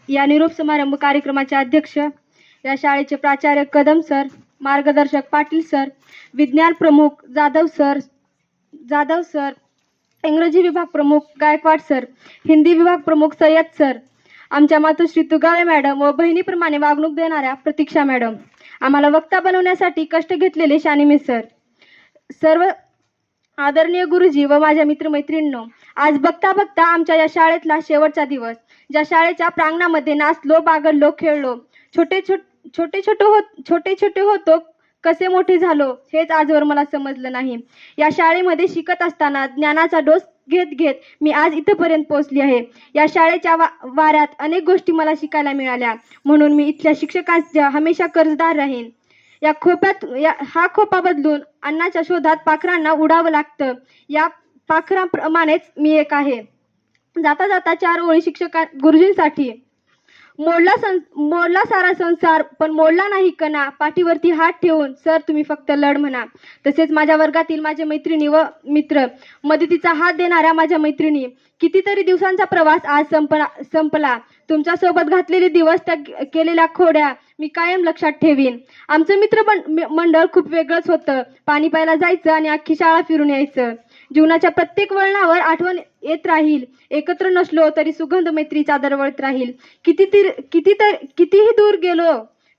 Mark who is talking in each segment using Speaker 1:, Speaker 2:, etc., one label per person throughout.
Speaker 1: या निरोप समारंभ कार्यक्रमाचे अध्यक्ष, या शाळेचे प्राचार्य कदम सर, मार्गदर्शक पाटील सर, विज्ञान प्रमुख जाधव सर, इंग्रजी विभाग प्रमुख गायकवाड सर, हिंदी विभाग प्रमुख सय्यद सर, आमच्या मातोश्री तुगाळे मॅडम व बहिणीप्रमाणे वागणूक देणाऱ्या प्रतीक्षा मॅडम, आम्हाला वक्ता बनवण्यासाठी कष्ट घेतलेले शानिमी सर, सर्व आदरणीय गुरुजी व माझ्या मित्रमैत्रिणींनो, आज बघता बघता आमच्या या शाळेतला शेवटचा दिवस, ज्या शाळेच्या प्रांगणामध्ये नाचलो, बागडलो, खेळलो, छोटे छोटे होतो, कसे मोठे झालो हेच आजवर मला समजलं नाही. या शाळेमध्ये शिकत असताना ज्ञानाचा डोस घेत घेत मी आज इथपर्यंत पोहोचली आहे. या शाळेच्या वाऱ्यात अनेक गोष्टी मला शिकायला मिळाल्या, म्हणून मी इथल्या शिक्षकांचा हमेशा कर्जदार राहीन. हा खोपा बदलून अन्नाच्या शोधात पाखरांना उडावं लागतं, या पाखरांप्रमाणेच मी एक आहे. जाता जाता 4 ओळी गुरुजींसाठी. मोडला सारा संसार पण मोडला नाही कणा, पाठीवरती हात ठेवून सर तुम्ही फक्त लढ म्हणा. तसेच माझ्या वर्गातील माझे मैत्रिणी व मित्र, मदतीचा हात देणाऱ्या माझ्या मैत्रिणी, कितीतरी दिवसांचा प्रवास आज संपला. तुमच्या सोबत घातलेले दिवस, त्या केलेल्या खोड्या मी कायम लक्षात ठेवीन. आमचं मित्र मंडळ खूप वेगळंच होतं. पाणी प्यायला जायचं आणि अख्खी शाळा फिरून यायचं. जीवनाच्या प्रत्येक वळणावर आठवण येत राहील. एकत्र नसलो तरी सुगंध मैत्रीचा दरवळत राहील. कितीही दूर गेलो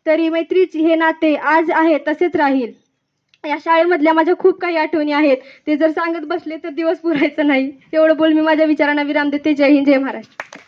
Speaker 1: तरी मैत्रीचे हे नाते आज आहे तसेच राहील. या शाळेमधल्या माझ्या खूप काही आठवणी आहेत, ते जर सांगत बसले तर दिवस पुरायचं नाही. एवढं बोल मी माझ्या विचारांना विराम देते. जय हिंद, जय महाराष्ट्र.